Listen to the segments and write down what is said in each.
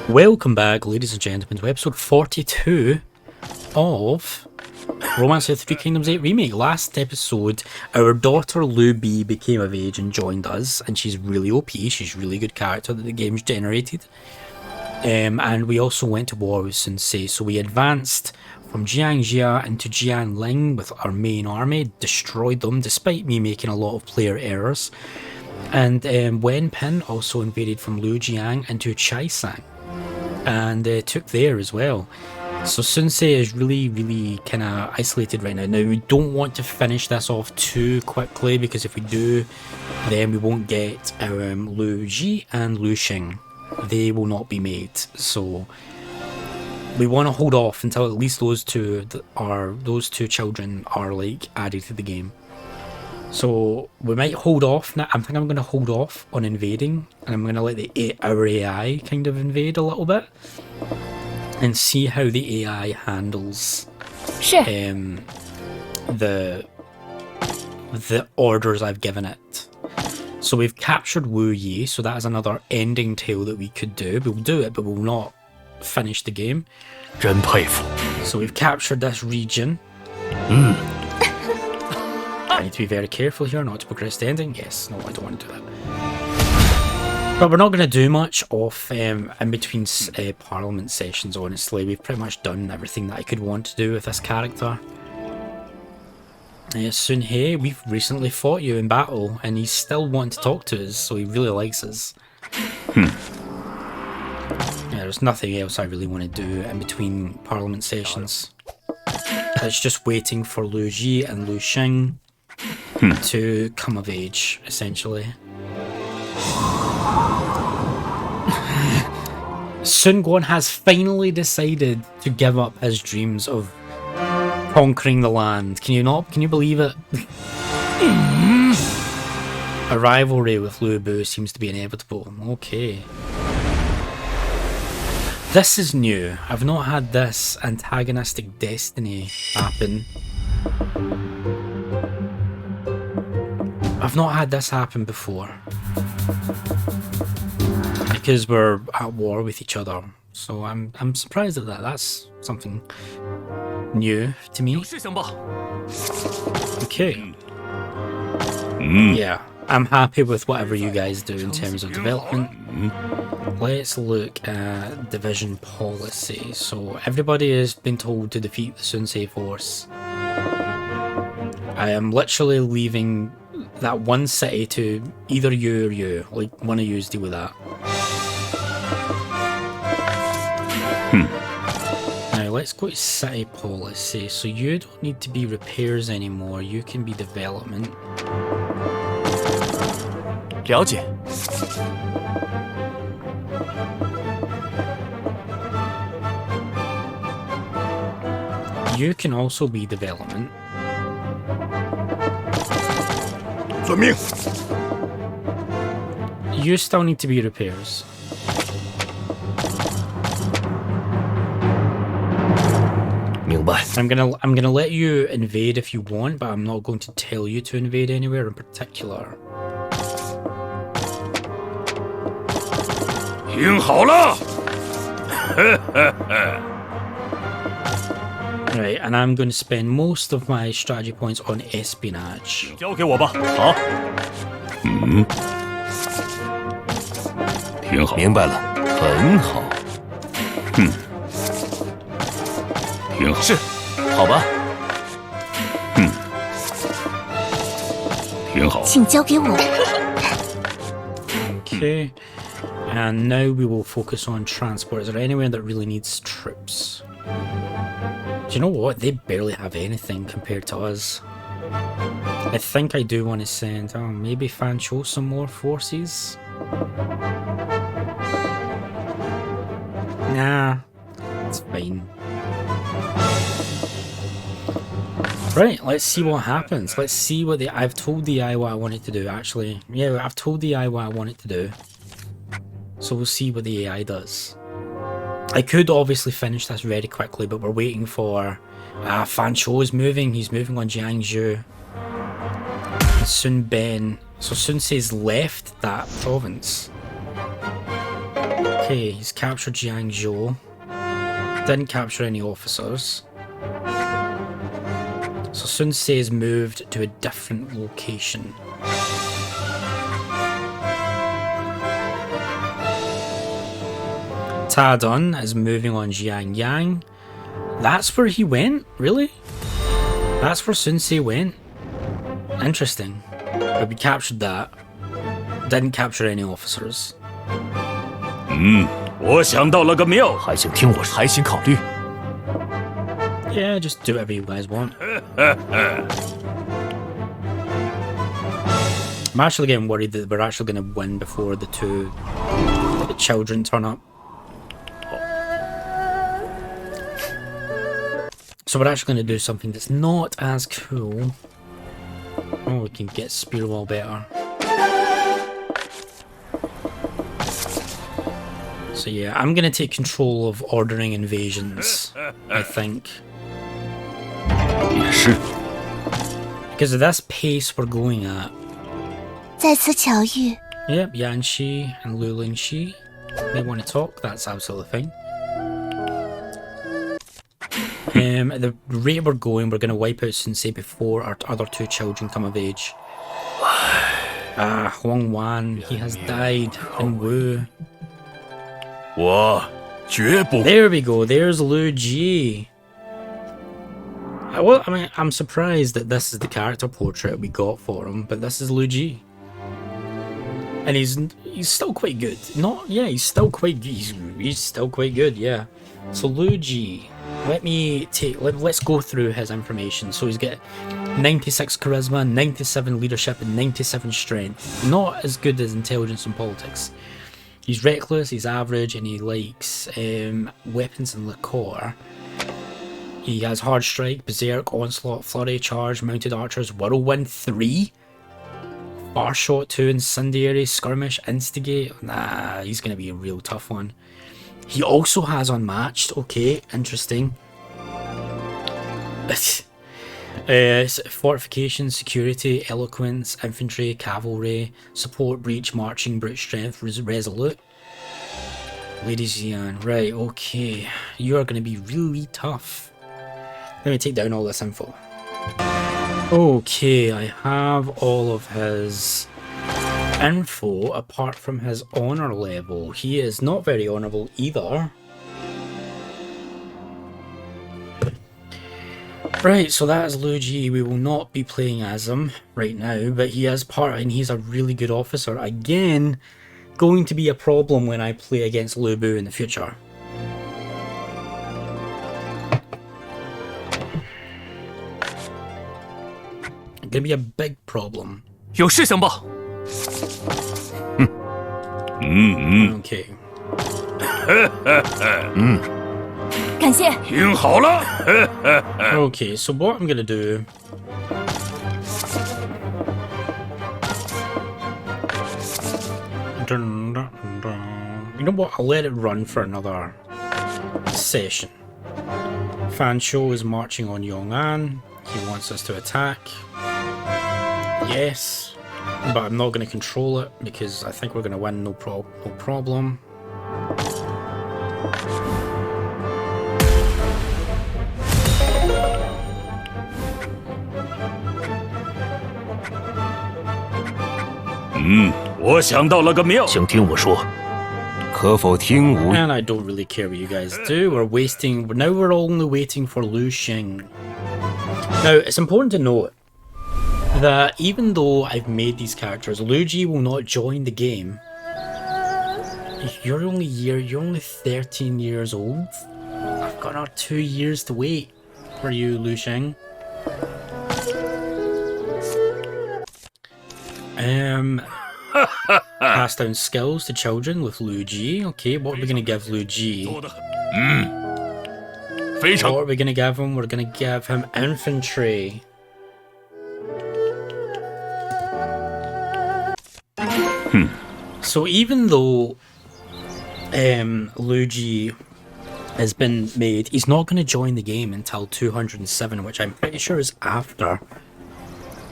Welcome back, ladies and gentlemen, to episode 42 of Romance of the Three Kingdoms 8 Remake. Last episode, our daughter Lou B became of age and joined us, and she's really OP, she's a really good character that the game's generated. And we also went to war with Sun Ce, so we advanced from Jiangjia into Jianling with our main army, destroyed them despite me making a lot of player errors. And Wen Pin also invaded from Lujiang into Chaisang and took there as well. So Sun Ce is really kind of isolated right now. Now we don't want to finish this off too quickly, because if we do, then we won't get Lu Ji and Lu Xing. They will not be made. So we want to hold off until at least those two children are like added to the game. So we might hold off now. I think I'm going to hold off on invading, and I'm going to let our AI kind of invade a little bit and see how the AI handles the orders I've given it. So we've captured Wu Yi, so that is another ending tale that we could do. We'll do it, but we'll not finish the game. So we've captured this region. I need to be very careful here not to progress the ending. Yes, no, I don't want to do that. But we're not going to do much of in between Parliament sessions, honestly. We've pretty much done everything that I could want to do with this character. Sun He, we've recently fought you in battle, and he's still wanting to talk to us, so he really likes us. Yeah, there's nothing else I really want to do in between Parliament sessions. It's just waiting for Lu Ji and Lu Xing to come of age, essentially. Sun Quan has finally decided to give up his dreams of conquering the land. Can you believe it? A rivalry with Lu Bu seems to be inevitable. Okay. This is new. I've not had this antagonistic destiny happen. I've not had this happen before. Because we're at war with each other. So I'm surprised at that. That's something new to me. Okay. Yeah, I'm happy with whatever you guys do in terms of development. Let's look at division policy. So everybody has been told to defeat the Sun Ce force. I am literally leaving that one city to either you or you. Like, one of you deal with that. Now let's go to city policy. So you don't need to be repairs anymore. You can be development. 了解。 You can also be development. 遵命。 You still need to be repairs. I'm gonna let you invade if you want, but I'm not going to tell you to invade anywhere in particular. 听好了。 Right, and I'm going to spend most of my strategy points on espionage. 交给我吧。好。听好。明白了，很好。听好。是，好吧。听好。请交给我。 Okay, and now we will focus on transport. Is there anywhere that really needs troops? Do you know what? They barely have anything compared to us. I think I do want to send, maybe Fancho some more forces? Nah, it's fine. Right, let's see what happens. Let's see what I've told the AI what I want it to do, actually. Yeah, I've told the AI what I want it to do. So we'll see what the AI does. I could obviously finish this very quickly, but we're waiting for... Fancho is moving. He's moving on Jiangzhou. Sun Ben. So Sun Ce's left that province. Okay, he's captured Jiangzhou. Didn't capture any officers. So Sun Ce is moved to a different location. Ta Dun is moving on Jiangyang. That's where he went? Really? That's where Sun Ce went? Interesting. But we captured that. Didn't capture any officers. 我想到了个妙，还请听我，还请考虑。 Yeah, just do whatever you guys want. I'm actually getting worried that we're actually going to win before the children turn up. So we're actually going to do something that's not as cool. Oh, we can get Spearwall better. So yeah, I'm going to take control of ordering invasions, I think. 也是。 Because of this pace we're going at. 再次巧遇。 Yep, Yanxi and Lulingxi. They want to talk, that's absolutely fine. At the rate we're going, we're going to wipe out Sun Ce before our other two children come of age. Huang Wan, he has died in Wu. 我绝不。 There we go, there's Lu Ji. Well, I mean, I'm surprised that this is the character portrait we got for him, but this is Lu Ji. And he's still quite good. He's still quite good. He's still quite good, yeah. So Lu Ji, let's go through his information. So he's got 96 charisma, 97 leadership, and 97 strength. Not as good as intelligence and politics. He's reckless, he's average, and he likes weapons and liqueur. He has hard strike, berserk, onslaught, flurry, charge, mounted archers, whirlwind 3. Far shot 2, incendiary, skirmish, instigate. Nah, he's going to be a real tough one. He also has unmatched. Okay, interesting. Fortification, security, eloquence, infantry, cavalry, support, breach, marching, brute strength, resolute. Lady Xian, right, okay. You are going to be really tough. Let me take down all this info. Okay, I have all of his info apart from his honor level. He is not very honorable either. Right, so that is Lu Ji. We will not be playing as him right now, but he is part, and he's a really good officer. Again, going to be a problem when I play against Lu Bu in the future. Gonna be a big problem. 有事相报。Okay. 感谢。听好了。 Okay, so what I'm gonna do. You know what? I'll let it run for another session. Fan Shou is marching on Yong'an. He wants us to attack. Yes, but I'm not going to control it because I think we're going to win. No problem. Mm, 我想到了个妙，请听我说，可否听吾 And I don't really care what you guys do. We're only waiting for Lu Xing. Now, it's important to note that even though I've made these characters, Lu Ji will not join the game. You're only 13 years old. I've got another 2 years to wait for you, Lu Xing. Pass down skills to children with Lu Ji. Okay, what are we gonna give Lu Ji? 做得很，非常 What are we gonna give him? We're gonna give him infantry. So even though Lu Ji has been made, he's not going to join the game until 207, which I'm pretty sure is after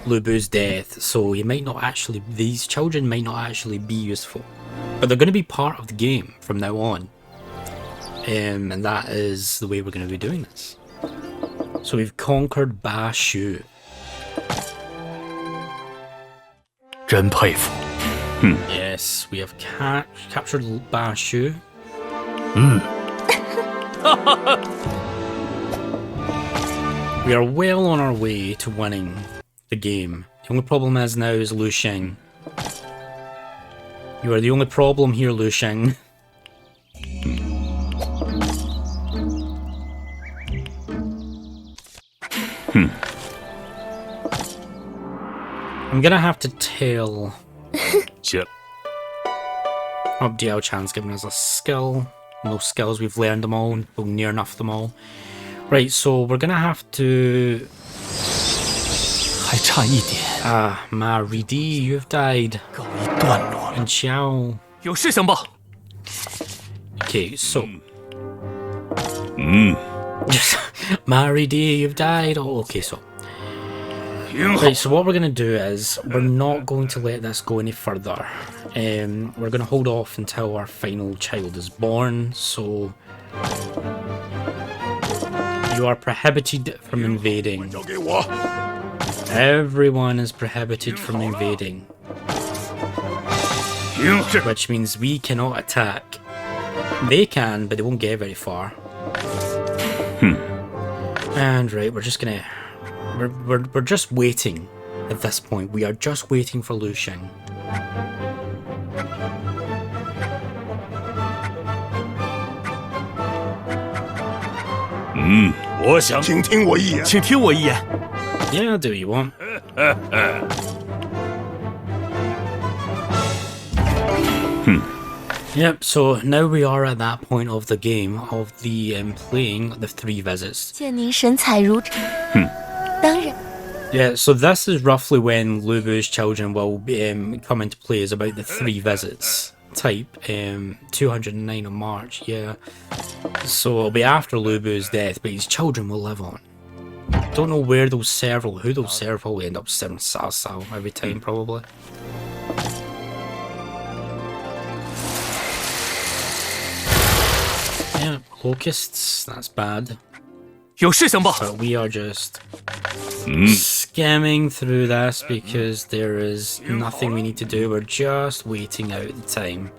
Lu Bu's death. So he might not actually, these children might not actually be useful. But they're going to be part of the game from now on. And that is the way we're going to be doing this. So we've conquered Ba Shu. 真佩服。 Yes, we have captured Ba Shu. We are well on our way to winning the game. The only problem is now is Lu Sheng. You are the only problem here, Lu Sheng. I'm gonna have to tell... 行。 Oh, DL Chan's given us a skill. No skills, we've learned them all. We'll near enough them all. Right, so we're gonna have to... 还差一点。 Ma Ridi, you've died. 告一段落了。 And Xiao. 有事相报。 Okay, so... Ma Ridi, you've died. Oh, okay, so... Right, so what we're going to do is, we're not going to let this go any further. We're going to hold off until our final child is born, so... You are prohibited from invading. Everyone is prohibited from invading. Which means we cannot attack. They can, but they won't get very far. And right, we're just gonna... We're just waiting at this point. We are just waiting for Lu Sheng.请听我一言。 Yeah, I'll do what you want. Yep, so now we are at that point of the game, of the playing the 3 visits. 见您神采如纸。当然。 Yeah, so this is roughly when Lu Bu's children will come into play, is about the 3 visits type. 209 of March, yeah. So it'll be after Lu Bu's death, but his children will live on. Don't know where they'll serve or who they'll serve. Probably end up serving Sao Sao every time, probably. Yeah, locusts, that's bad. 有事相报。 But we are just skimming through this because there is nothing we need to do. We're just waiting out the time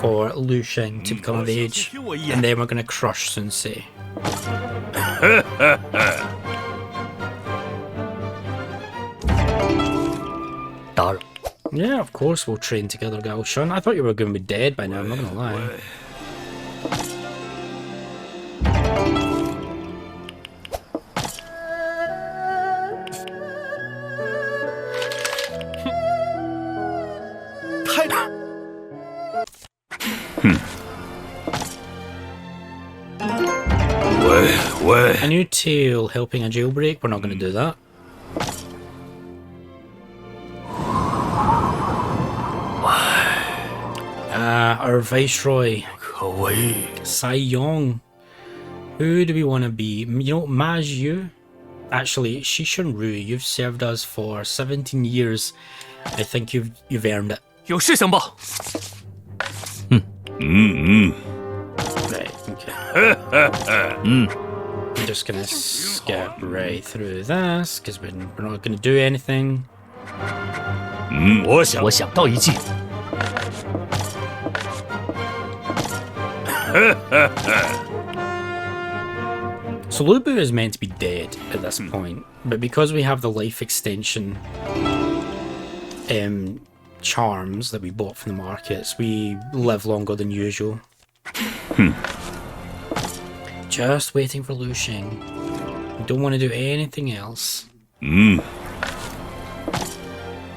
for Lu Sheng to become of age, and then we're going to crush Sun Se. Yeah, of course we'll train together, Gao Shun. I thought you were going to be dead by now, I'm not going to lie. A new tale helping a jailbreak? We're not going to do that. Our Viceroy, Sai Yong. Who do we want to be? You know, Ma Zhu? Actually, Shishan Ru, you've served us for 17 years. I think you've earned it. 有事相报。 Right, okay. I'm just gonna skip right through this because we're not gonna do anything. 我想到一计。 So Lu Bu is meant to be dead at this point, but because we have the life extension charms that we bought from the markets, we live longer than usual. Just waiting for Lu Sheng. We don't want to do anything else.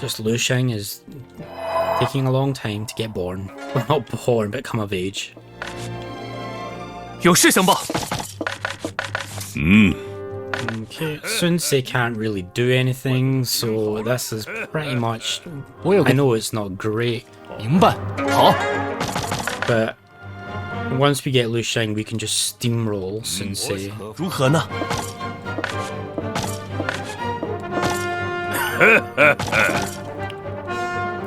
Just Lu Sheng is taking a long time to get born. Well, not born, but come of age. 有事相报。 Okay, Sun Se can't really do anything, so this is pretty much... I know it's not great. 明白。好。 But once we get Lu Sheng, we can just steamroll Sun Se. 如何呢？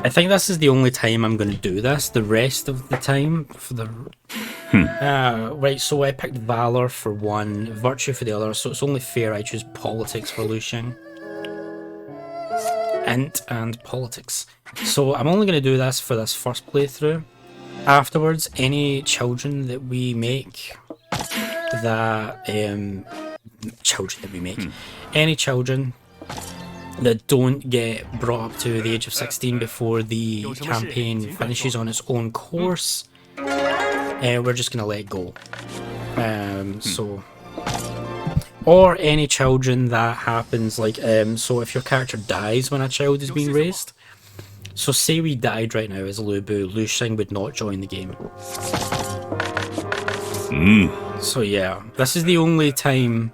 I think this is the only time I'm going to do this. The rest of the time for the right, so I picked Valor for one, Virtue for the other, so it's only fair I choose Politics for Liu Xing. Int and Politics. So I'm only going to do this for this first playthrough. Afterwards, any children that we make, any children that don't get brought up to the age of 16 before the campaign finishes on its own course, we're just gonna let go. Or any children that happens, like, so if your character dies when a child is being raised, so say we died right now as Lu Bu, Liu Xing would not join the game. So yeah, this is the only time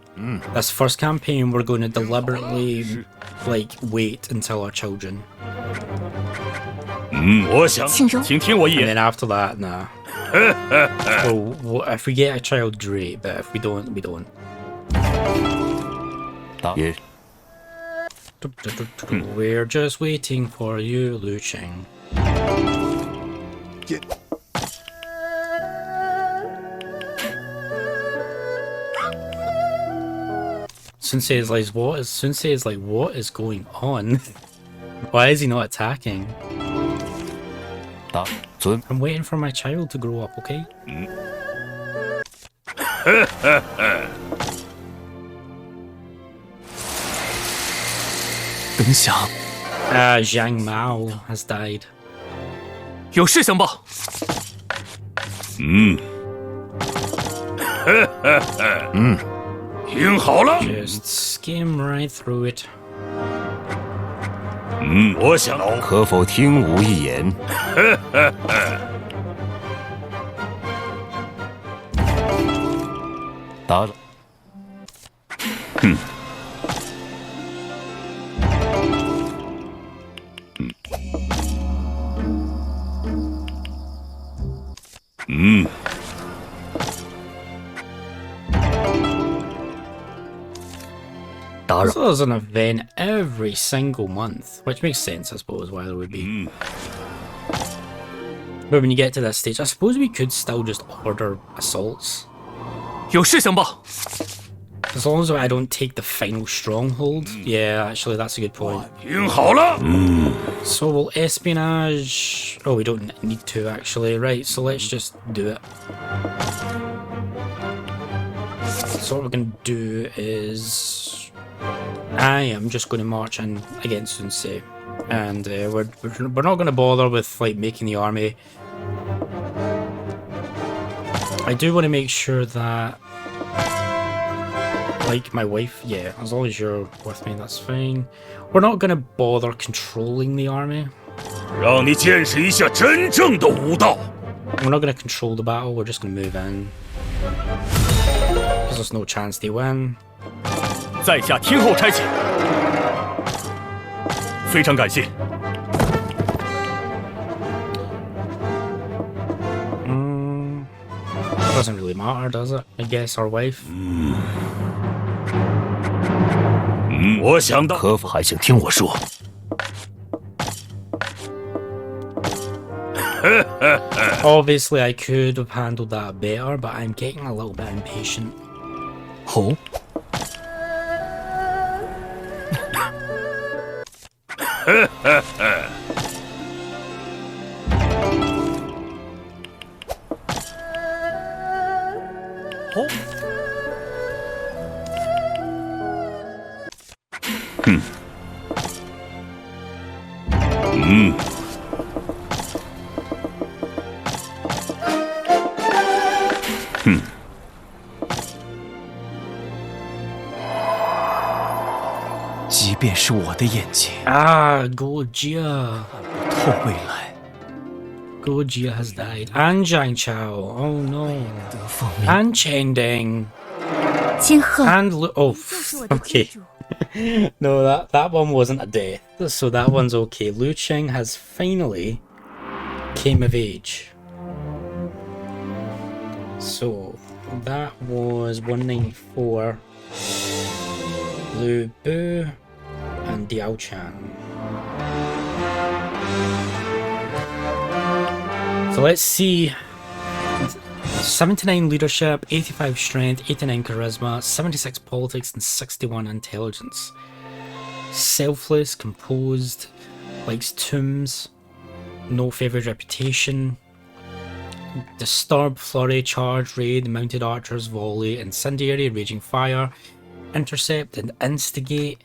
this first campaign we're going to deliberately like wait until our children. And then after that, nah. Well, if we get a child, great, but if we don't, we don't. We're just waiting for you, Liu Xing. Sensei is like, what is going on? Why is he not attacking? I'm waiting for my child to grow up, okay? Zhang Mao has died. 有事相报。听好了。 Just skim right through it. 我想可否听吾一言？答了。So there's an event every single month, which makes sense, I suppose, why there would be. But when you get to this stage, I suppose we could still just order assaults. 有事相报。 As long as I don't take the final stronghold. Yeah, actually, that's a good point. 听好了。 So we'll espionage. Oh, we don't need to actually. Right, so let's just do it. So what we're gonna do is I am just going to march in against Sensei, and we're not going to bother with like making the army. I do want to make sure that, like, my wife, yeah, as long as you're with me, that's fine. We're not going to bother controlling the army. 让你见识一下真正的武道。 We're not going to control the battle, we're just going to move in. Because there's no chance they win. 在下听候差遣。非常感谢。 Doesn't really matter, does it? I guess our wife. 我想到，可否还请听我说？ Obviously, I could have handled that better, but I'm getting a little bit impatient. 哦。 即便是我的眼睛 Gojia. 透未来， Gojia has died. And Zhang Chao. Oh no. 得奉命 And Chen Deng. 今鹤 And oh, 就是我的金 okay. 主。 No, that one wasn't a death. So that one's okay. Liu Xing has finally came of age. So that was 194. Lu Bu and Diao Chan. So let's see. 79 leadership, 85 strength, 89 charisma, 76 politics, and 61 intelligence. Selfless, composed, likes tombs, no favoured reputation. Disturb, flurry, charge, raid, mounted archers, volley, incendiary, raging fire, intercept, and instigate.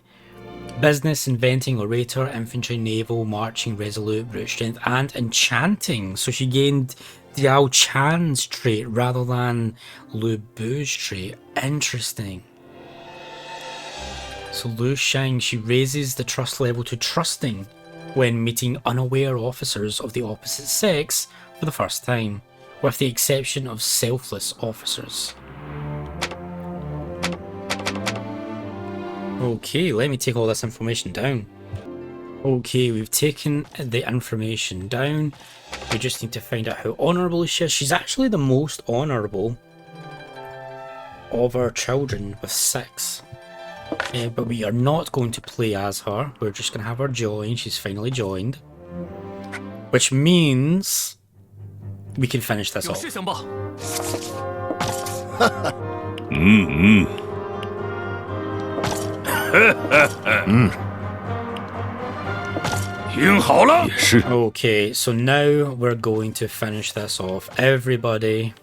Business, inventing, orator, infantry, naval, marching, resolute, brute strength, and enchanting. So she gained Diao Chan's trait rather than Lu Bu's trait. Interesting. So Lu Shang, she raises the trust level to trusting when meeting unaware officers of the opposite sex for the first time, with the exception of selfless officers. Okay, let me take all this information down. Okay, we've taken the information down. We just need to find out how honourable she is. She's actually the most honourable of our children with 6. But we are not going to play as her. We're just going to have her join. She's finally joined. Which means we can finish this off. Okay, so now we're going to finish this off. Everybody,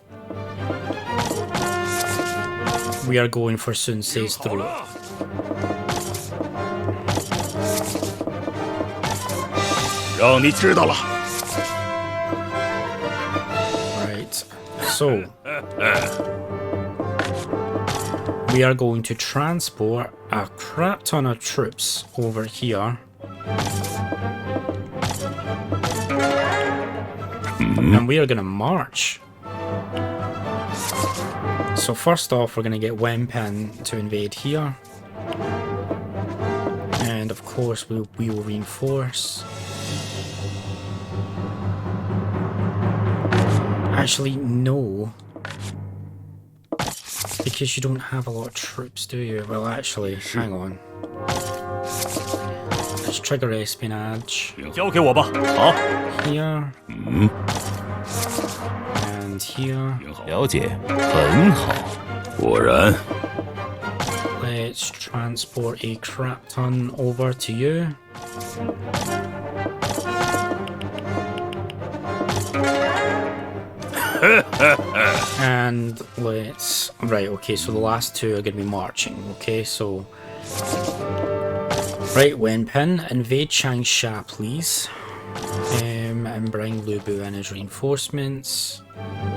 we are going for Sun Sei's throat. Right, so we are going to transport a crap ton of troops over here. And we are going to march. So first off, we're going to get Wenpin to invade here. And of course, we will reinforce. Actually, no. Because you don't have a lot of troops, do you? Well, actually, hang on. Let's trigger espionage. Here. And here. Let's transport a crap ton over to you. And let's... Right, okay, so the last 2 are going to be marching. Okay, so... Right, Wenpin, invade Changsha, please. And bring Lu Bu in as reinforcements. I'm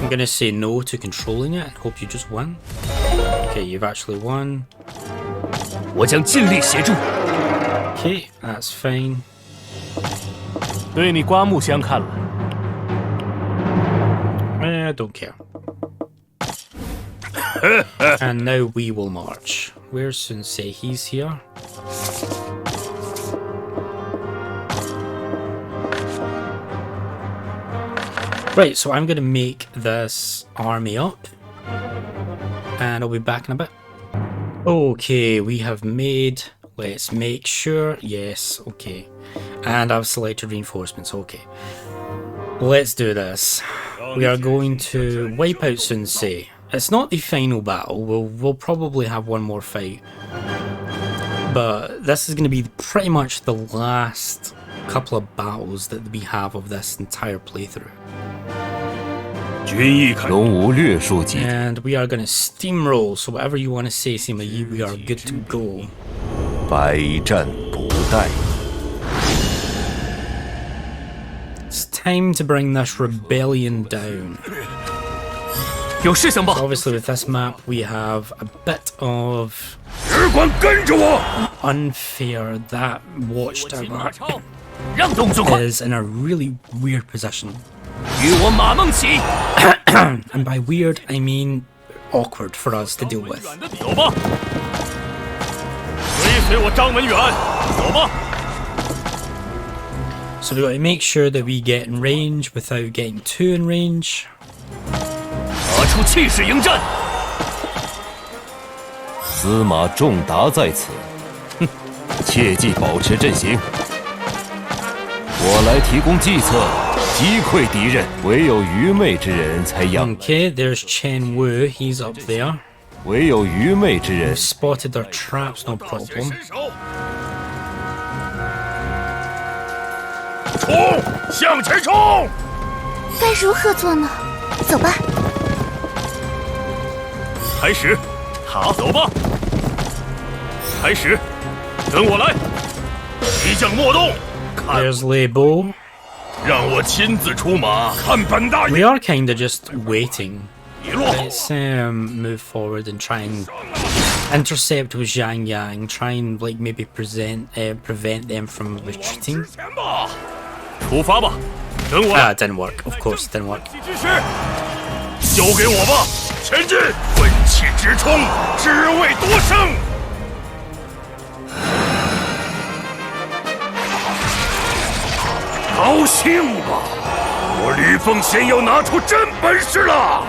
going to say no to controlling it and hope you just win. Okay, you've actually won. Okay, that's fine. I don't care. And now we will march. Where's Sun Sei? He's here. Right, so I'm going to make this army up. And I'll be back in a bit. Okay, we have made... Let's make sure... Yes, okay. And I've selected reinforcements, okay. Let's do this. We are going to wipe out Sun Sei. It's not the final battle. We'll probably have one more fight. But this is going to be pretty much the last couple of battles that we have of this entire playthrough. And we are going to steamroll, so whatever you want to say, Sima Yi, we are good to go. It's time to bring this rebellion down. So obviously with this map we have a bit of unfair. That watchtower is in a really weird position. And by weird I mean awkward for us to deal with. So we got to make sure that we get in range without getting too in range. 切记保持阵型。我来提供计策，击溃敌人。唯有愚昧之人才养。Okay, there's Chen Wu. He's up there. 唯有愚昧之人。 Spotted their traps, no problem. 冲！向前冲！该如何做呢？走吧。开始。好，走吧。开始，跟我来。敌将莫动。看， There's Leibo. 让我亲自出马，看本大 We 爷。 are kind of just waiting. 你落后。 Let's move forward and try and intercept with Zhang Yang. Try and like maybe prevent them from retreating. 前吧，出发吧，跟我来。 It didn't work. Of course, it didn't work. 支持，交给我吧，前进，奋起直冲，只为夺胜。高兴吧，我吕奉先要拿出真本事了，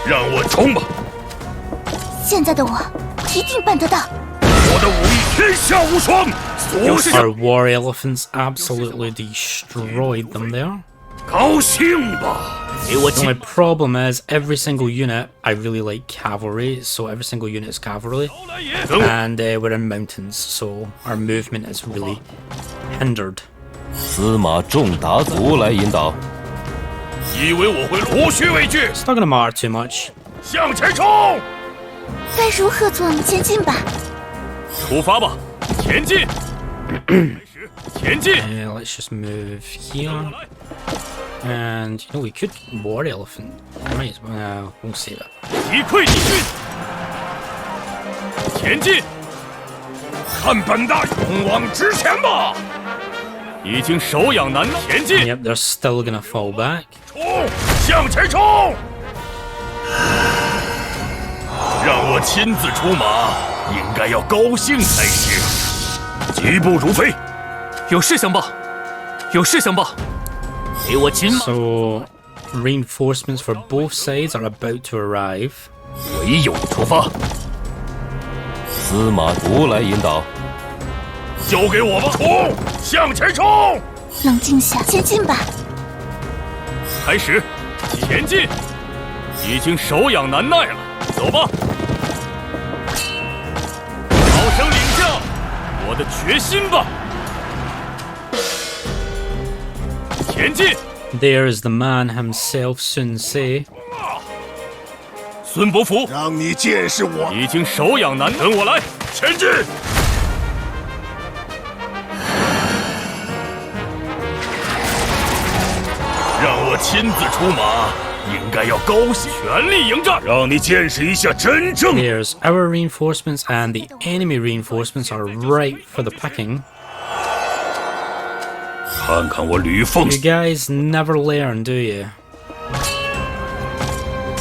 让我冲吧！现在的我一定办得到。我的武艺天下无双，所向 Our war elephants absolutely destroyed them there. 高兴吧！给我 The only problem is every single unit, I really like cavalry, so every single unit is cavalry. 跟我 And we're in mountains, so our movement is really hindered. 司马仲达族来引导。以为我会无需畏惧， It's not gonna matter too much. 向前冲！该如何做呢？前进吧。出发吧，前进！开始，前进！ Let's just move here. And you know we could war elephant. Might as well. We'll save it. 击溃敌军，前进！看本大勇往直前吧！已经手痒难耐，前进！ Yep, they're still gonna fall back. 冲！向前冲！让我亲自出马，应该要高兴才是。疾步如飞，有事相报，有事相报。给我亲马！ So reinforcements for both sides are about to arrive. 唯有出发，司马族来引导。交给我吧！冲！向前冲！冷静下，前进吧。开始，前进！已经手痒难耐了，走吧！好生领教我的决心吧！前进！ There is the man himself, Sun Ce. 孙伯符，让你见识我已经手痒难，跟我来，前进！让我亲自出马，应该要高兴，全力迎战，让你见识一下真正。 There's our reinforcements and the enemy reinforcements are right for the picking. 看看我吕奉， You guys never learn, do you?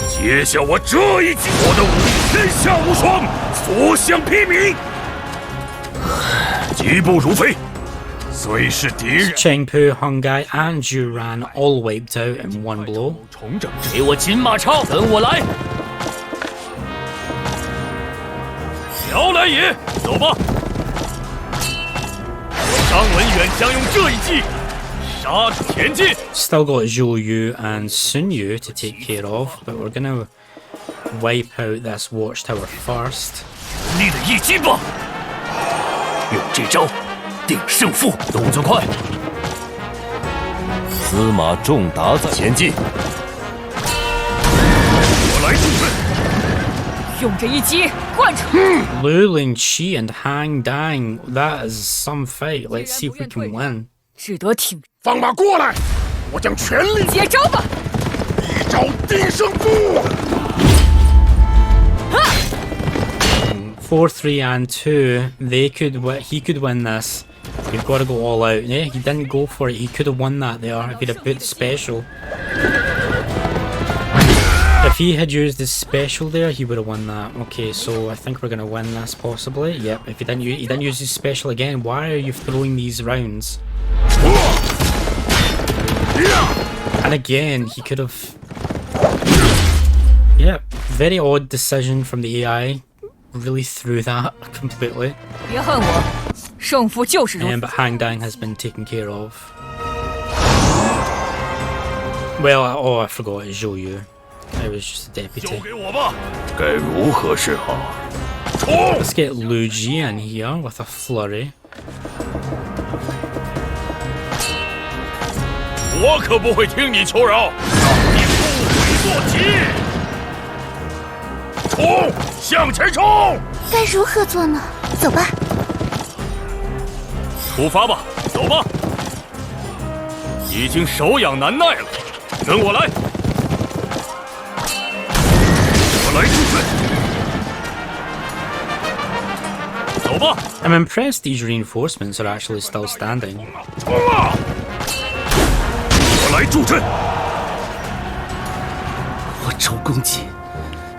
接下我这一击，我的武艺天下无双，所向披靡，疾步如飞，虽是敌人。 Chengpu, Hungai, and Juran all wiped out in one blow. 重整，给我金马超，跟我来。姚来也，走吧。我张文远将用这一击杀出前进。 Still got Zhou Yu and Sun Yu to take care of, but we're gonna wipe out this watchtower first. 力的一击吧，用这招定胜负，动作快。司马仲达在前进。我来助阵。用这一击贯彻。 Lu Lingqi and Hang Dang, that is some fight. Let's see if we can win. 只得挺放马过来，我将全力接招吧！一招定胜负。 4, 3, and 2. He could win this. We've got to go all out. Yeah, he didn't go for it. He could have won that there if he'd have put the special. If he had used his special there, he would have won that. Okay, so I think we're gonna win this possibly. Yep. If he didn't use his special again, why are you throwing these rounds? And again, he could have. Yep. Very odd decision from the AI. Really threw that completely. 别恨我，胜负就是如此。 But Hangdang has been taken care of. Well, I forgot to show you. I was just a 交 deputy. 给我吧。该如何是好？冲！ Let's get Luigi in here with a flurry. 我可不会听你求饶，让你不悔坐骑！冲！向前冲！该如何做呢？走吧。出发吧，走吧！已经手痒难耐了，跟我来！我来助阵。走吧！ I'm impressed these reinforcements are actually still standing. 冲啊！我来助阵。我周公瑾，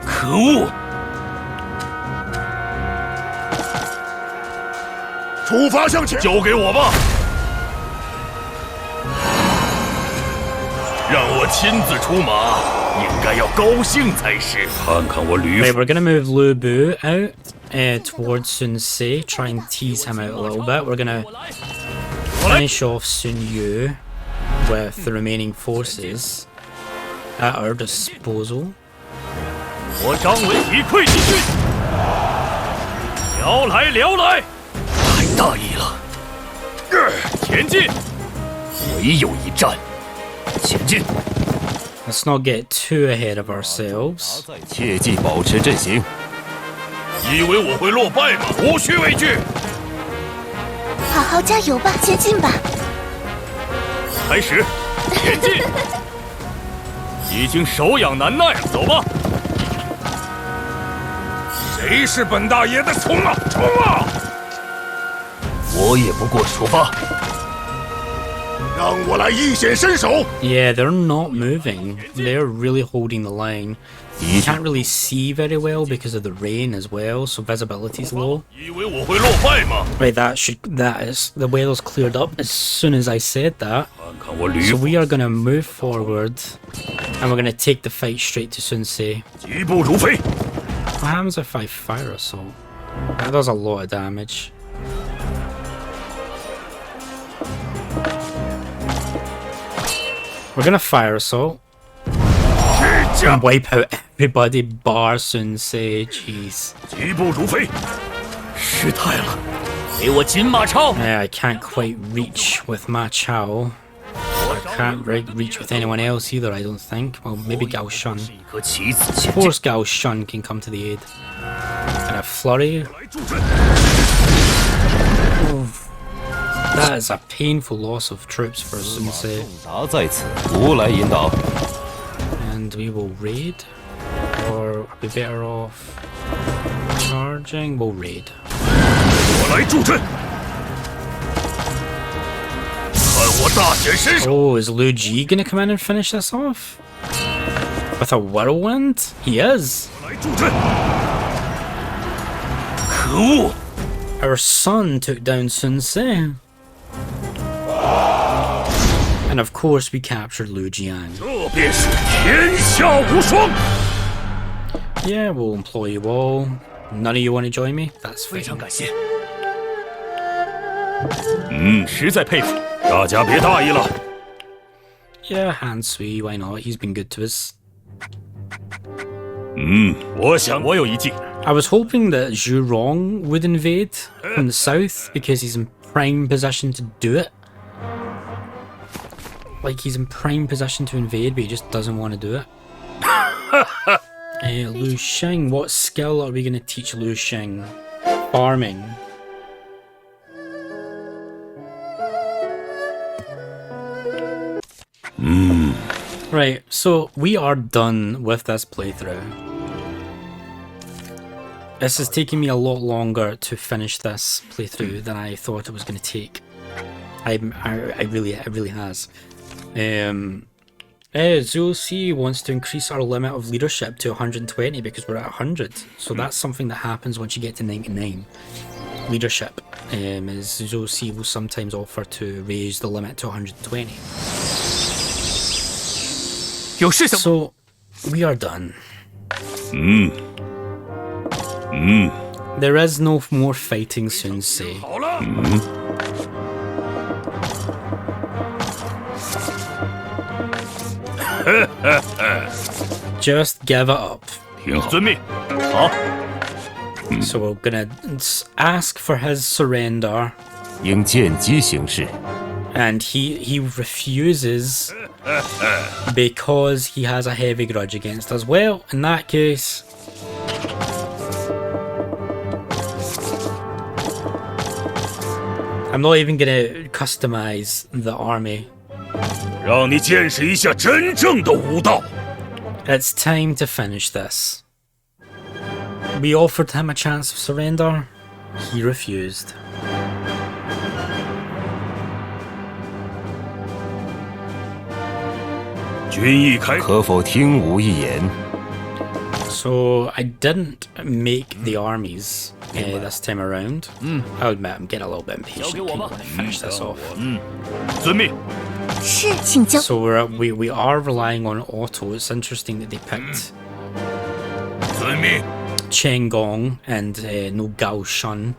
可恶！出发向前！交给我吧，让我亲自出马，应该要高兴才是。看看我吕 Right, 布 we're gonna move Lu Bu out towards Sun Ce, try and tease him out a little bit. We're gonna finish off Sun Yu with the remaining forces at our disposal. 我张文以溃敌军，聊来聊来，太大意了。前进！唯有一战，前进！ Let's not get too ahead of ourselves. 切记保持阵型。以为我会落败吗？无需畏惧。好好加油吧，前进吧。开始，前进！已经手痒难耐了，走吧。谁是本大爷的？冲啊！冲啊！我也不过出发。让我来一显身手。 Yeah, they're not moving. They're really holding the line. You can't really see very well because of the rain as well, so visibility's low. 以为我会落败吗？ Right, that is the weather's cleared up as soon as I said that. 看看我吕 So 布， we are gonna move forward and we're gonna take the fight straight to Sun Ce. 疾步如飞。 What happens if I fire assault? That does a lot of damage. We're gonna fire assault 去将 and wipe out everybody bar Sun Ce. Jeez. 疾步如飞。失态了，给我金马超！ Yeah, I can't quite reach with Ma Chao. I can't reach with anyone else either, I don't think. Well, maybe Gao Shun. 一颗棋子前 Of 进。 course, Gao Shun can come to the aid. And a flurry. 来助阵。 That is a painful loss of troops for Sun Ce. 答在此，吾来引导。 And we will raid. Or are we better off charging? We'll raid. 我来助阵。看我大显身手！ Oh, is Lu Ji gonna come in and finish this off? With a whirlwind? He is. 我来助阵。可恶！ Our son took down Sun Ce. And of course we captured Lu Jian. 这便是天下无双。 Yeah, we'll employ you all. None of you want to join me? That's 非常 fine. 感谢。实在佩服，大家别大意了。 Yeah, Han Sui, why not? He's been good to us. 我想我有一计。 I was hoping that Zhu Rong would invade from the south because he's in prime position to do it. Like, he's in prime position to invade, but he just doesn't want to do it. Lu Xing, what skill are we going to teach Lu Xing? Farming. Right, so we are done with this playthrough. This is taking me a lot longer to finish this playthrough than I thought it was going to take. It really has. ZOC wants to increase our limit of leadership to 120 because we're at 100. So that's something that happens once you get to 99. Leadership is ZOC will sometimes offer to raise the limit to 120. 有事情吗？ So we are done. There is no more fighting Sun Ce. 好了， Just give it up. 遵命。好， So we're gonna ask for his surrender, 应见机行事。 and he refuses because he has a heavy grudge against us. Well, in that case, I'm not even gonna customize the army. 让你见识一下真正的武道。 It's time to finish this. We offered him a chance of surrender. He refused. 军役开。可否听吾一言？ So I didn't make the armies this time around. I'll admit I'm getting a little bit impatient. I want to finish this off. 遵命。是，请教。 So we are relying on auto. It's interesting that they picked 遵命。 Cheng Gong and no Gao Shun.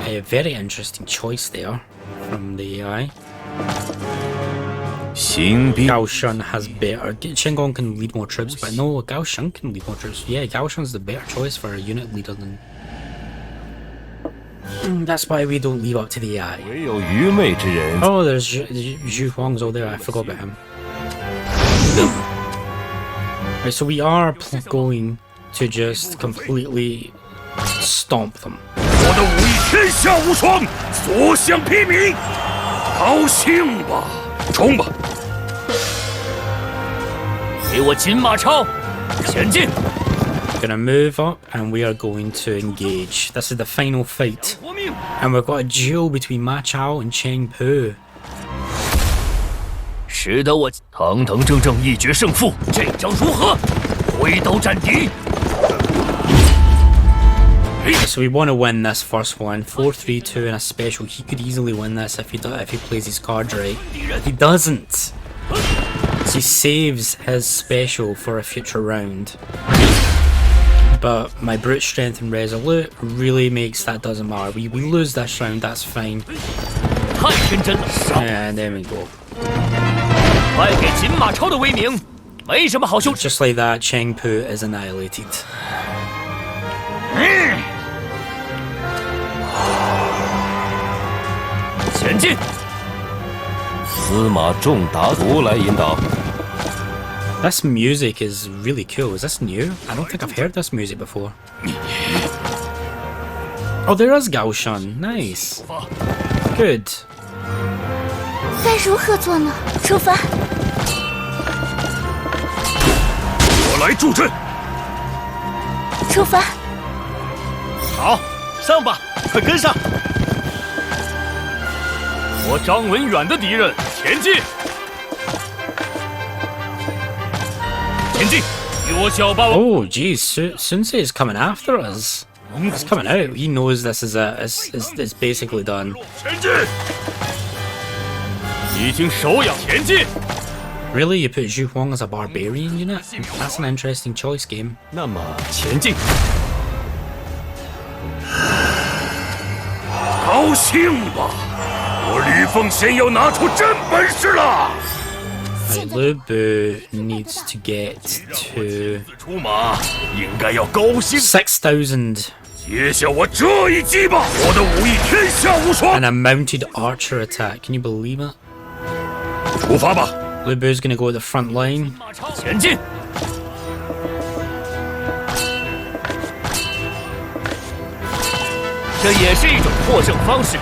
A very interesting choice there from the AI. 行兵。 Gao Shun has better. Cheng Gong can lead more troops, but no, Gao Shun can lead more troops. Yeah, Gao Shun's the better choice for a unit leader than. That's why we don't leave up to the AI. 唯有愚昧之人。 Oh, there's Zhu Huang's all there. I forgot about him. Right, so we are going to just completely stomp them. 我的武艺天下无双，所向披靡。高兴吧，冲吧！给我锦马超，前进！ Gonna move up and we are going to engage. This is the final fight. 活命！ And we've got a duel between Ma Chao and Cheng Pu. 使得我堂堂正正一决胜负，这招如何？挥刀斩敌！ So we want to win this first one. 4-3-2 and a special. He could easily win this if he plays his cards right. He doesn't. So he saves his special for a future round. But my brute strength and resolute really makes that doesn't matter. We lose this round, that's fine. 太天真了， And then we go. 败给锦马超的威名，没什么好羞耻。 Just like that, Cheng Pu is annihilated. 前进！司马仲达，吾来引导。 This music is really cool. Is this new? I don't think I've heard this music before. Oh, there is Gao Shun. Nice. Good. 该如何做呢？出发。我来助阵。出发。好，上吧，快跟上！我张文远的敌人，前进！前进！与我小霸王。 Oh, geez. Sun Tzu is coming after us. He's coming out. He knows this is basically done. 前进！已经手痒，前进！ Really, you put Zhu Huang as a barbarian unit? That's an interesting choice, game. 那么，前进！高兴吧！我吕奉先要拿出真本事了！ Right, Lu Bu needs to get to 出马应该要高兴。 6,000 接下我这一击吧！我的武艺天下无双。 and a mounted archer attack. Can you believe it? 出发吧！ Lu Bu's gonna go at the front line. 前进！这也是一种获胜方式。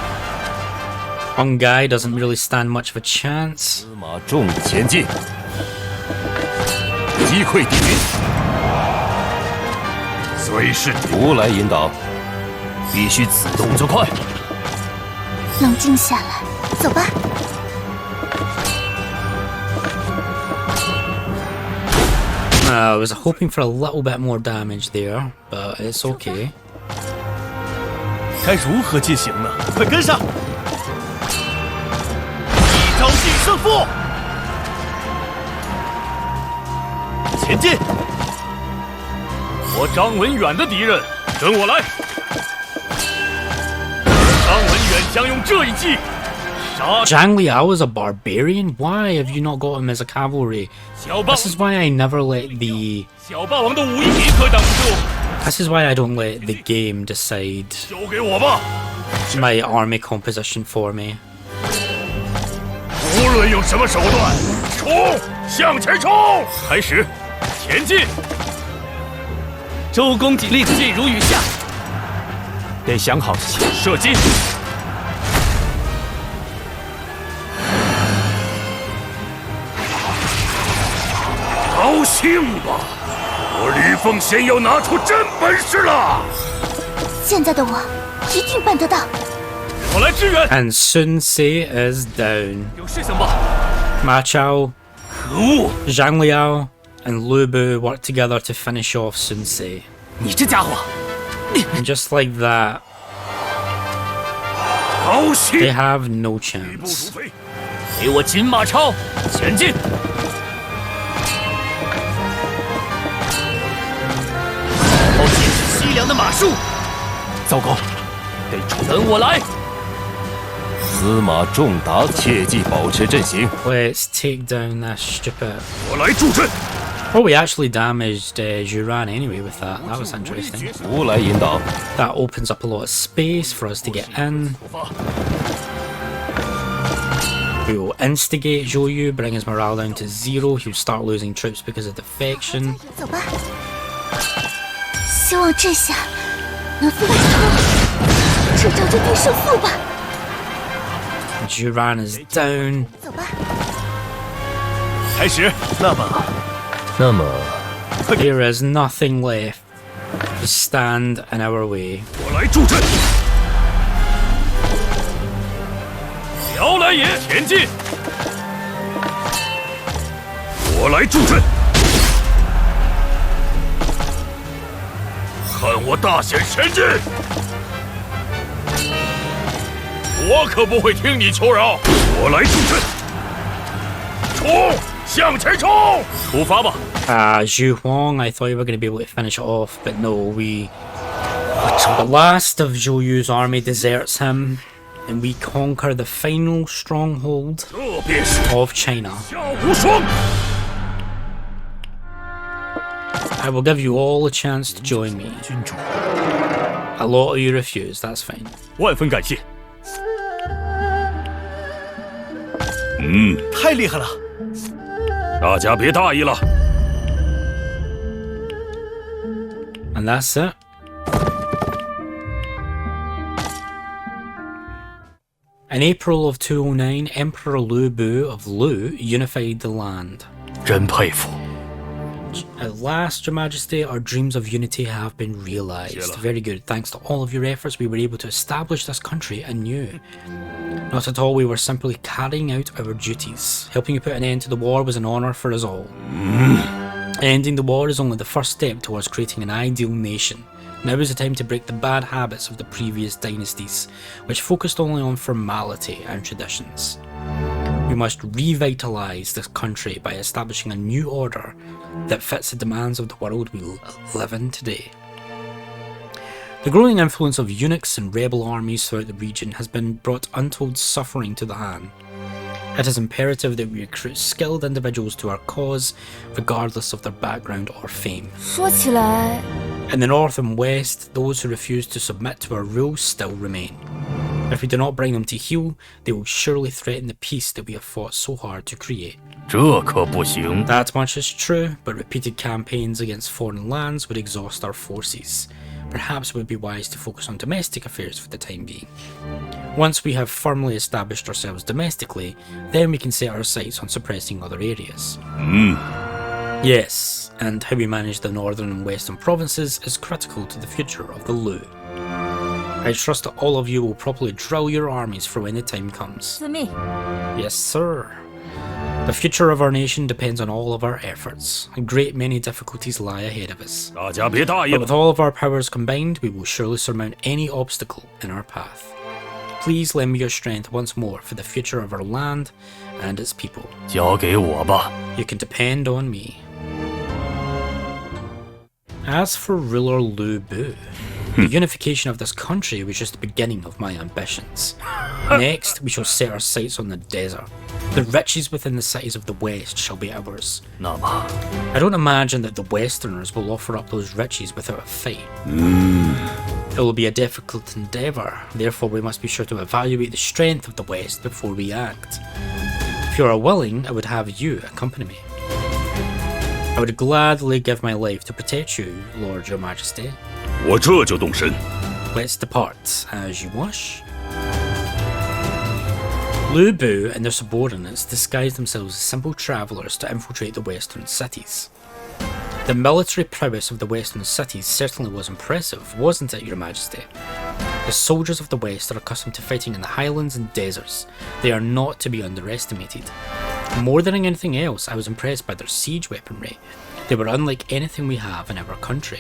Hung Gai doesn't really stand much of a chance. 司马仲前进，击溃敌军。随时吾来引导。必须此动作快。冷静下来，走吧。 I was hoping for a little bit more damage there, but it's okay. 该如何进行呢？快跟上！一招定胜负！前进！我张文远的敌人，跟我来！张文远愿将用这一计杀 Zhang Liao is a barbarian? Why have you not got him as a cavalry? 小霸 This is why I never let the... 小霸王的武艺你可挡不住， This is why I don't let the game decide 交给我吧。 my army composition for me. 无论用什么手段，冲！向前冲！开始，前进！周公立刻进如雨下。得想好事情。射击！高兴吧，我吕奉先要拿出真本事了！现在的我一定办得到。我来支援。 And Sun Ce is down. 有事情吧？ Ma Chao, 可恶！ Zhang Liao, and Lu Bu work together to finish off Sun Ce. 你这家伙， And just like that, 高兴！ they have no 一步 chance. 如飞。给我锦马超，前进！好剑是西凉的马术。糟糕，得冲！等我来。司马仲达，切记保持阵型。 Let's take down that stupid... 我来助阵。 Oh, we actually damaged Juran anyway with that. That was interesting. 吾来引导。 That opens up a lot of space for us to get in. 出发。 We will instigate Zhou Yu, bring his morale down to 0. He'll start losing troops because of defection. 走吧，希望这下能飞得通，这招就定胜负吧。 Juran is down. 走吧，开始。那么， There is nothing left to stand in our way. 我来助阵。辽来也，前进！我来助阵。看我大显神劲！我可不会听你求饶。我来助阵。冲！向前冲！出发吧！ Zhu Huang, I thought we were going to be able to finish it off, but no, the last of Zhou Yu's army deserts him, and we conquer the final stronghold 这便是 of China. 夏无双。 I will give you all a chance to join me. 君主， A lot of you refuse, that's fine. 万分感谢。太厉害了！大家别大意了。 And that's it. In April of 209, Emperor Lu Bu of Lu unified the land. 真佩服。 At last, Your Majesty, our dreams of unity have been realised. Very good. Thanks to all of your efforts, we were able to establish this country anew. Not at all, we were simply carrying out our duties. Helping you put an end to the war was an honour for us all. Ending the war is only the first step towards creating an ideal nation. Now is the time to break the bad habits of the previous dynasties, which focused only on formality and traditions. We must revitalise this country by establishing a new order that fits the demands of the world we live in today. The growing influence of eunuchs and rebel armies throughout the region has brought untold suffering to the Han. It is imperative that we recruit skilled individuals to our cause, regardless of their background or fame. 说起来， In the north and west, those who refuse to submit to our rules still remain. If we do not bring them to heel, they will surely threaten the peace that we have fought so hard to create. 这可不行。 That much is true, but repeated campaigns against foreign lands would exhaust our forces. Perhaps it would be wise to focus on domestic affairs for the time being. Once we have firmly established ourselves domestically, then we can set our sights on suppressing other areas. Yes, and how we manage the northern and western provinces is critical to the future of the Lu. I trust that all of you will properly drill your armies for when the time comes. 遵命。 Yes, sir. The future of our nation depends on all of our efforts. A great many difficulties lie ahead of us. 大家别大意 But 了 with。all of our powers combined, we will surely surmount any obstacle in our path. Please lend me your strength once more for the future of our land and its people. 交给我吧。 You can depend on me. As for ruler Lu Bu, The unification of this country was just the beginning of my ambitions. Next, we shall set our sights on the desert. The riches within the cities of the West shall be ours. 那么， I don't imagine that the Westerners will offer up those riches without a fight. It will be a difficult endeavour, therefore we must be sure to evaluate the strength of the West before we act. If you are willing, I would have you accompany me. I would gladly give my life to protect you, Lord Your Majesty. 我这就动身。 Let's depart as you wish. Lu Bu and their subordinates disguised themselves as simple travellers to infiltrate the western cities. The military prowess of the western cities certainly was impressive, wasn't it, Your Majesty? The soldiers of the West are accustomed to fighting in the highlands and deserts. They are not to be underestimated. More than anything else, I was impressed by their siege weaponry. They were unlike anything we have in our country.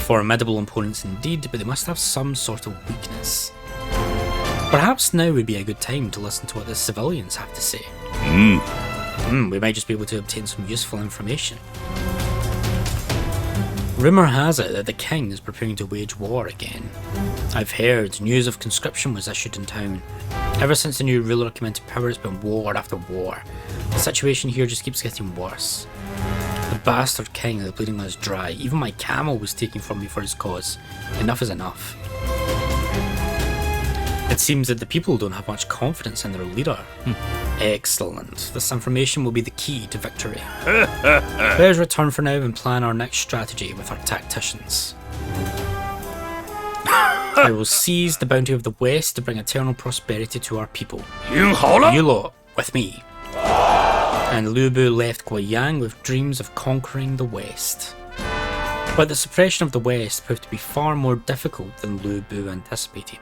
Formidable opponents indeed, but they must have some sort of weakness. Perhaps now would be a good time to listen to what the civilians have to say. We might just be able to obtain some useful information. Rumour has it that the king is preparing to wage war again. I've heard news of conscription was issued in town. Ever since the new ruler came into power, it's been war after war. The situation here just keeps getting worse. The bastard king is bleeding us dry. Even my camel was taken from me for his cause. Enough is enough. It seems that the people don't have much confidence in their leader. Excellent. This information will be the key to victory. Let's return for now and plan our next strategy with our tacticians. I will seize the bounty of the West to bring eternal prosperity to our people. 听好了， You lot, with me. And Lu Bu left Guiyang with dreams of conquering the West. But the suppression of the West proved to be far more difficult than Lu Bu anticipated.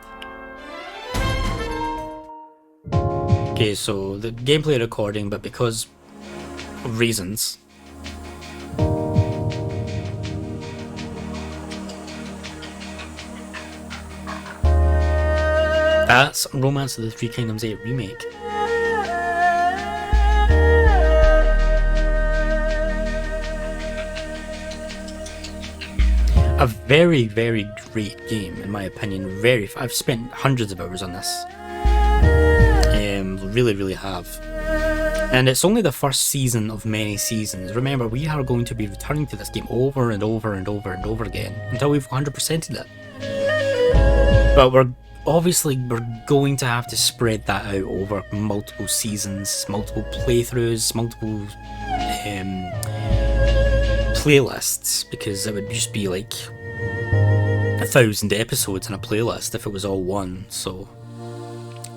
Okay, so the gameplay recording, but because of reasons. That's Romance of the Three Kingdoms 8 Remake. A very, very great game, in my opinion. I've spent hundreds of hours on this. Really, really have. And it's only the first season of many seasons. Remember, we are going to be returning to this game over and over and over and over again until we've 100%ed it. But we're going to have to spread that out over multiple seasons, multiple playthroughs, multiple playlists, because it would just be like 1,000 episodes in a playlist if it was all one. So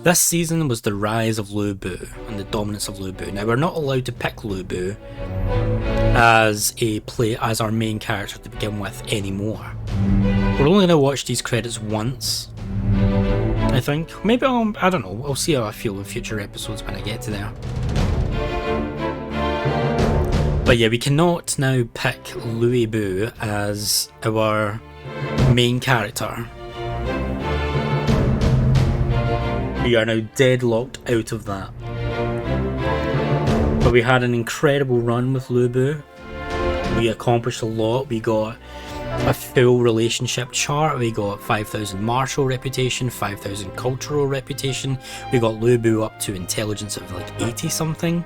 this season was the rise of Lu Bu and the dominance of Lu Bu. Now we're not allowed to pick Lu Bu as our main character to begin with anymore. We're only going to watch these credits once, I think. Maybe I don't know. I'll see how I feel in future episodes when I get to there. But yeah, we cannot now pick Lu Bu as our main character. We are now deadlocked out of that. But we had an incredible run with Lu Bu. We accomplished a lot. We got a full relationship chart. We got 5,000 martial reputation, 5,000 cultural reputation. We got Lu Bu up to intelligence of like 80 something.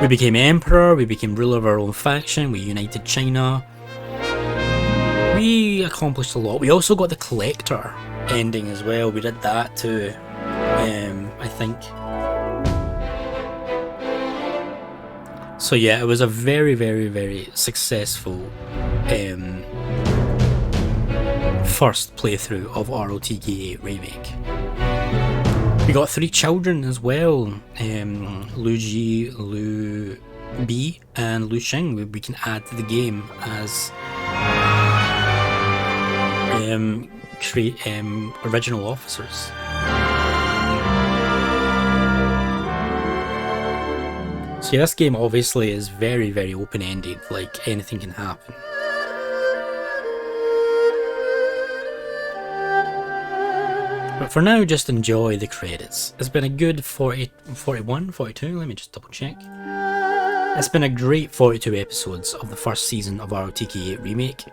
We became emperor. We became ruler of our own faction. We united China. We accomplished a lot. We also got the collector ending as well. We did that too, I think. So yeah, it was a very, very, very successful first playthrough of ROTK8 Remake. We got 3 children as well, Lu Ji, Lu Bi and Lu Xing. We can add to the game as original officers. So yeah, this game obviously is very, very open-ended, like anything can happen. But for now, just enjoy the credits. It's been a good 41, 42, let me just double check. It's been a great 42 episodes of the first season of ROTK8 Remake.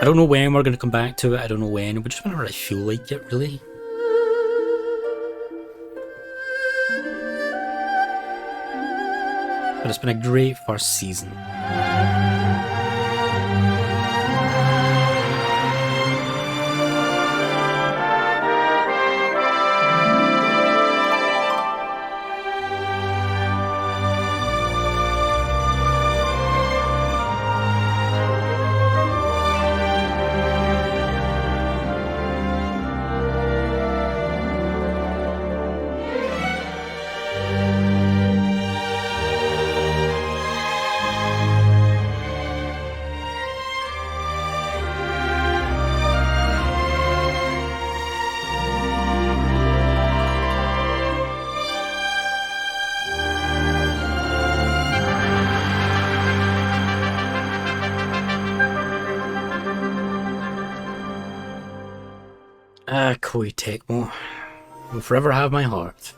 I don't know when we're going to come back to it. I don't know when. But just whenever I feel like it, really. But it's been a great first season. Koei Tecmo will forever have my heart.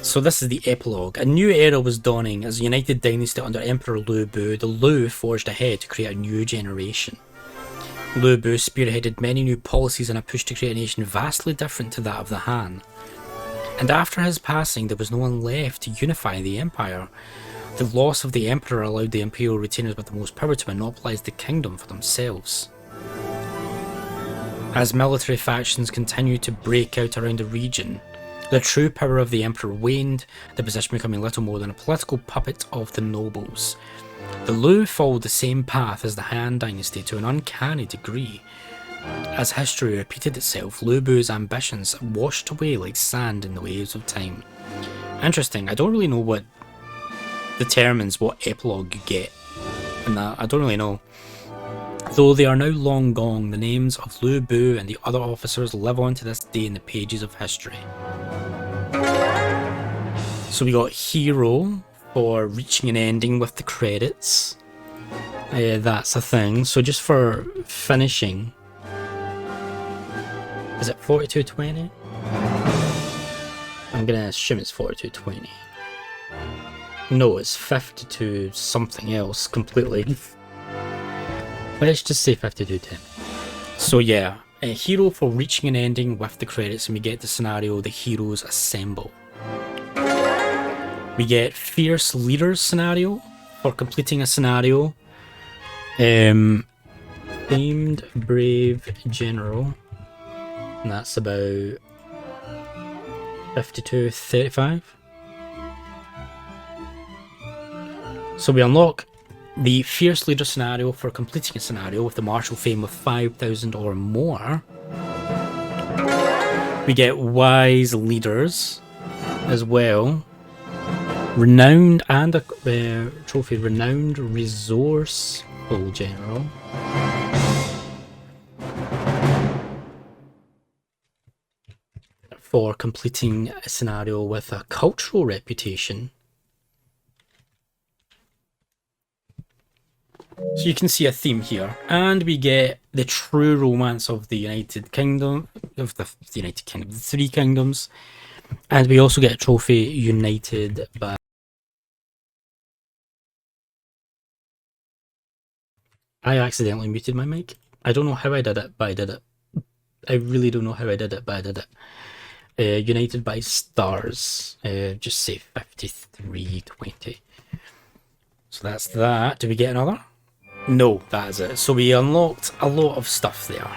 So this is the epilogue. A new era was dawning as a united dynasty under Emperor Lu Bu. The Lu forged ahead to create a new generation. Lu Bu spearheaded many new policies in a push to create a nation vastly different to that of the Han. And after his passing, there was no one left to unify the empire. The loss of the emperor allowed the imperial retainers with the most power to monopolize the kingdom for themselves. As military factions continued to break out around the region, the true power of the emperor waned, the position becoming little more than a political puppet of the nobles. The Lu followed the same path as the Han dynasty to an uncanny degree. As history repeated itself, Lu Bu's ambitions washed away like sand in the waves of time. Interesting, I don't really know what determines what epilogue you get in that. I don't really know. Though they are now long gone, the names of Lu Bu and the other officers live on to this day in the pages of history. So we got Hero for reaching an ending with the credits. That's a thing. So just for finishing, is it 4220? I'm gonna assume it's 4220. No, it's 52 something else completely. Let's just say 5210. So yeah, a Hero for reaching an ending with the credits, and we get the scenario The Heroes Assemble. We get Fierce Leaders scenario for completing a scenario. Famed Brave General, and that's about 5235. So we unlock the Fierce Leader scenario for completing a scenario with the martial fame of 5,000 or more. We get Wise Leaders as well. Renowned and a trophy, Renowned Resourceful General. For completing a scenario with a cultural reputation. So you can see a theme here, and we get the true romance of the United Kingdom, of the United Kingdom, the Three Kingdoms, and we also get a trophy united by. I accidentally muted my mic. I don't know how I did it, but I did it. I really don't know how I did it, but I did it. United by stars. Just say 5320. So that's that. Do we get another? No, that is it. So we unlocked a lot of stuff there.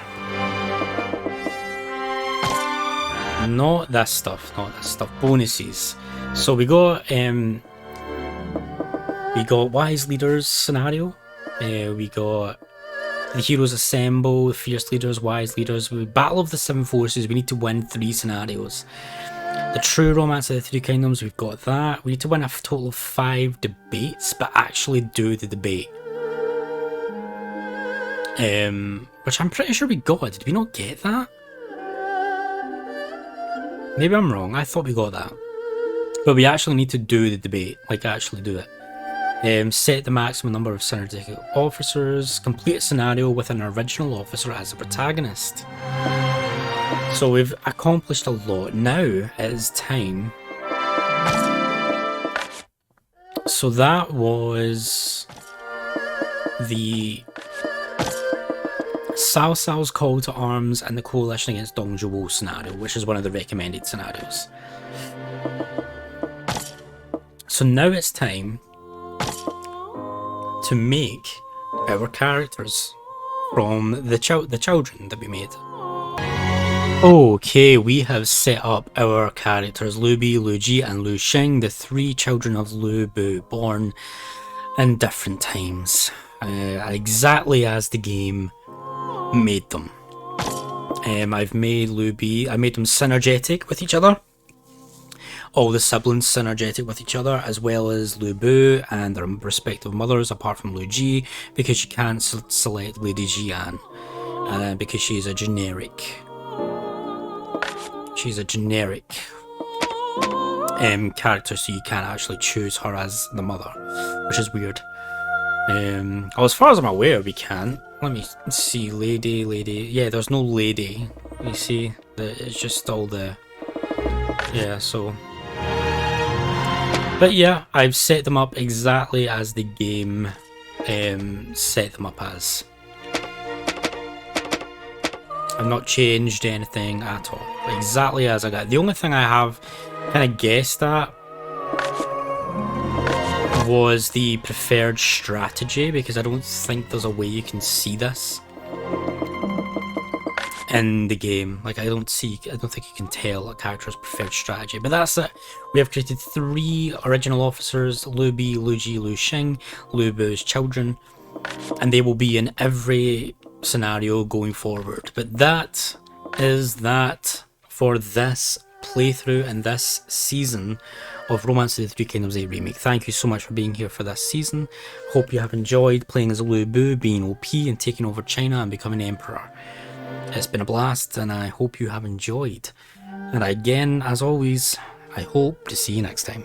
Not this stuff, bonuses. So we got Wise Leaders scenario. We got the Heroes Assemble, Fierce Leaders, Wise Leaders. We Battle of the Seven Forces. We need to win 3 scenarios. The True Romance of the Three Kingdoms. We've got that. We need to win a total of 5 debates, but actually do the debate. Which I'm pretty sure we got. Did we not get that? Maybe I'm wrong. I thought we got that. But we actually need to do the debate. Like, actually do it. Set the maximum number of synergistic officers. Complete a scenario with an original officer as the protagonist. So we've accomplished a lot. Now it is time. So that was the Cao Cao's call to arms and the coalition against Dong Zhuo scenario, which is one of the recommended scenarios. So now it's time to make our characters from the children that we made. Okay, we have set up our characters, Lu Bi, Lu Ji and Lu Xing, the three children of Lu Bu, born in different times, exactly as the game made them. I've made Lu Bi, I made them synergetic with each other. All the siblings synergetic with each other, as well as Lu Bu and their respective mothers, apart from Lu Ji, because you can't select Lady Jian, because she's a generic. She's a generic character, so you can't actually choose her as the mother, which is weird. Well, as far as I'm aware, we can. Let me see, lady. Yeah, there's no lady. You see, it's just all the. Yeah, so. But yeah, I've set them up exactly as the game set them up as. I've not changed anything at all. Exactly as I got. The only thing I have kind of guessed at was the preferred strategy, because I don't think there's a way you can see this in the game. Like, I don't think you can tell a character's preferred strategy. But that's it. We have created 3 original officers: Lu Bi, Lu Ji, Lu Xing, Lu Bu's children, and they will be in every scenario going forward. But that is that for this playthrough and this season of Romance of the Three Kingdoms 8 Remake. Thank you so much for being here for this season. Hope you have enjoyed playing as Lu Bu, being OP and taking over China and becoming Emperor. It's been a blast, and I hope you have enjoyed. And again, as always, I hope to see you next time.